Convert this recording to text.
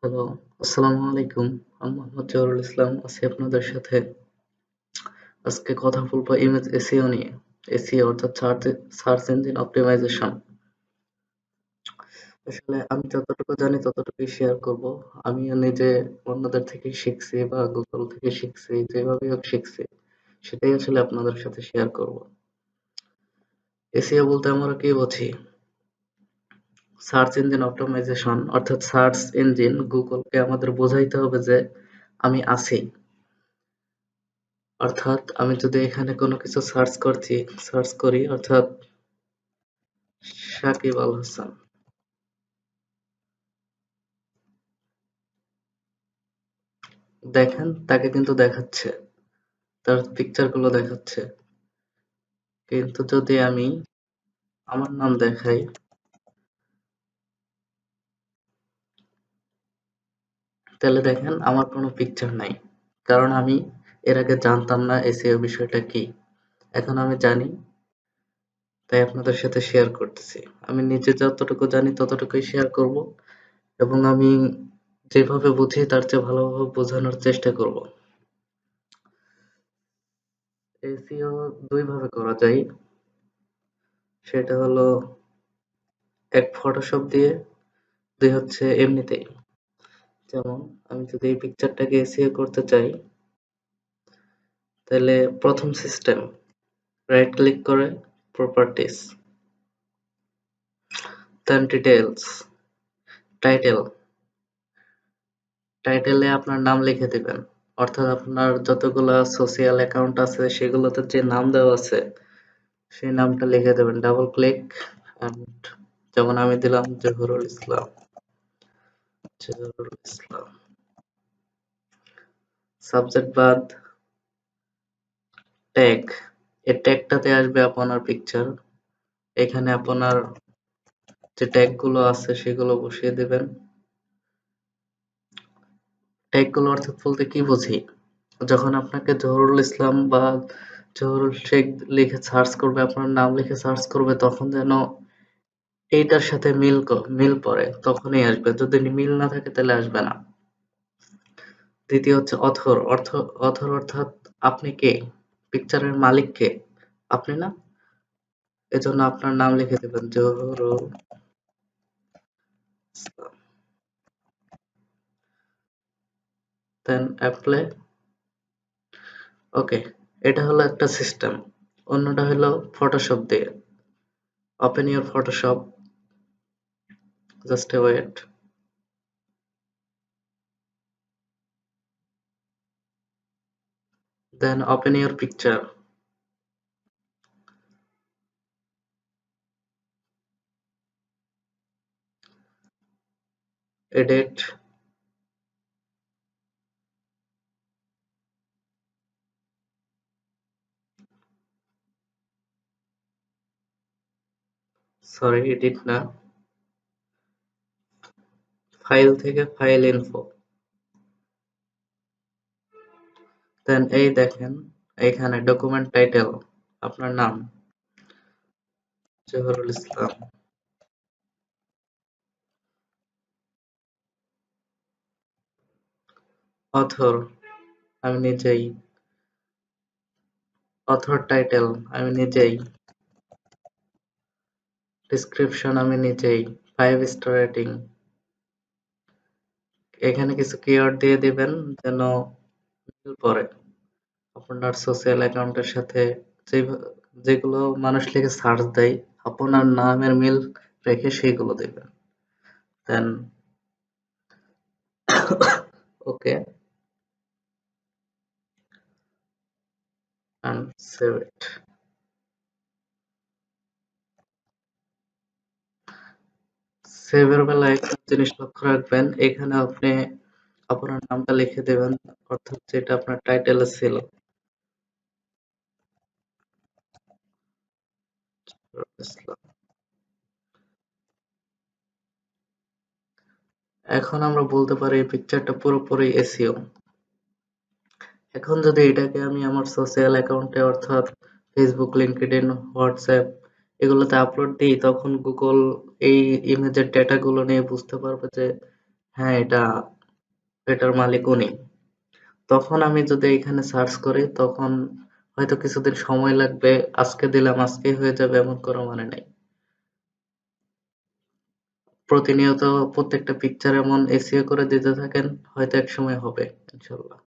Hello, আসসালামু আলাইকুম। আমি মোহাম্মদ জহুরুল ইসলাম আছি আপনাদের সাথে। আজকে কথা বলবো ইমেজ এসইও নিয়ে। এসইও অর্থাৎ সার্চ ইঞ্জিন অপটিমাইজেশন। আসলে আমি যতটুকু জানি ততটুকুই শেয়ার করব। আমিও নিজে অন্যদের থেকে শিখছি বা গুগল থেকে শিখছি, যেভাবেই হোক শিখছি। সেটাই আসলে আপনাদের সাথে শেয়ার করব। এসইও বলতে আমরা কি বুঝি? সার্চ ইঞ্জিন অপটিমাইজেশন অর্থাৎ সার্চ ইঞ্জিন গুগলকে আমাদের বোঝাইতে হবে যে আমি আছি। অর্থাৎ আমি যদি এখানে কোনো কিছু সার্চ করি অর্থাৎ সাকিব আল হাসান, দেখেন তাকে কিন্তু দেখাচ্ছে, তার পিকচার গুলো দেখাচ্ছে। কিন্তু যদি আমি আমার নাম দেখাই, তাহলে দেখেন আমার কোনো পিকচার নাই। কারণ আমি এর আগে জানতাম না এসইও বিষয়টা কি। এখন আমি জানি, তাই আপনাদের সাথে শেয়ার করতেছি। আমি নিজে যতটুকু জানি ততটুকুই শেয়ার করব এবং আমি যেভাবে বুঝি তার চেয়ে ভালোভাবে বোঝানোর চেষ্টা করব। এসইও দুই ভাবে করা যায়। সেটা হলো এক ফটোশপ দিয়ে, দুই হচ্ছে এমনিতেই। যেমন আমি যদি এই পিকচারটাকে এসইও করতে চাই, তাহলে প্রথম সিস্টেম রাইট ক্লিক করে প্রপার্টিস, দেন ডিটেইলস, টাইটেল। টাইটেলে আপনার নাম লিখে দিবেন। অর্থাৎ আপনার যতগুলা সোশ্যাল অ্যাকাউন্ট আছে সেগুলোতে যে নাম দেওয়া আছে সেই নামটা লিখে দেবেন। ডাবল ক্লিক এন্ড যেমন আমি দিলাম জহুরুল ইসলাম। জহুরুল ইসলাম। সাবজেক্ট বাদ ট্যাগ। এই ট্যাগটাতে আসবে আপনার পিকচার। এখানে আপনার যে ট্যাগ গুলো আছে সেগুলো বসিয়ে দিবেন। ট্যাগ গুলো অর্থাৎ বলতে কি বুঝি? যখন আপনাকে জহুরুল ইসলাম বা জহুরুল শেখ লিখে সার্চ করবে, আপনার নাম লিখে সার্চ করবে, তখন যেন এইটার সাথে মিল পড়ে তখনই আসবে। যদি মিল না থাকে তাহলে আসবে না। দ্বিতীয় হচ্ছে অথর অর্থাৎ আপনি কে? পিকচারের মালিক কে? আপনি না? এজন্য আপনার নাম লিখে দিবেন জহুরুল ইসলাম। দেন অ্যাপ্লাই। ওকে, এটা হলো একটা সিস্টেম। অন্যটা হলো ফটোশপ দিয়ে। Open your Photoshop, just wait. Then open your picture, edit, sorry edit না, ফাইল থেকে ফাইল ইনফো। দেন এই দেখেন এইখানে ডকুমেন্ট টাইটেল আপনার নাম জহুরুল ইসলাম। অথর আমি নিজেই। অথর টাইটেল আমি নিজেই। ডেসক্রিপশন আমি নিজেই। 5 স্টার রেটিং। এখানে কিছু কিওয়ার্ড দিয়ে দিবেন যেন মিল পড়ে আপনার সোশ্যাল অ্যাকাউন্টের সাথে। যে যেগুলো মানুষ লিখে সার্চ দেয় আপনার নামের মিল রেখে সেইগুলো দিবেন। দেন ওকে and save it. সেভ এর বেলায় একটা জিনিস লক্ষ্য রাখবেন, এখানে আপনি আপনার নামটা লিখে দেবেন অর্থাৎ যেটা আপনার টাইটেলে ছিল। ইসলাম। এখন আমরা বলতে পারি এই পিকচারটা পুরোপুরি এসইও। এখন যদি এটাকে আমি আমার সোশ্যাল অ্যাকাউন্টে অর্থাৎ ফেসবুক, লিঙ্কডইন, হোয়াটসঅ্যাপ এগুলোতে আপলোড দিই, তখন গুগল এই ইমেজের ডেটা গুলো নিয়ে বুঝতে পারবে যে হ্যাঁ এটা এটার মালিক উনি। তখন আমি যদি এখানে সার্চ করি তখন হয়তো কিছুদিন সময় লাগবে। আজকে দিলাম আজকেই হয়ে যাবে এমন কোনো মানে নাই। প্রতিনিয়ত প্রত্যেকটা পিকচার এমন SEO করে দিতে থাকেন, হয়তো একসময় হবে ইনশাআল্লাহ।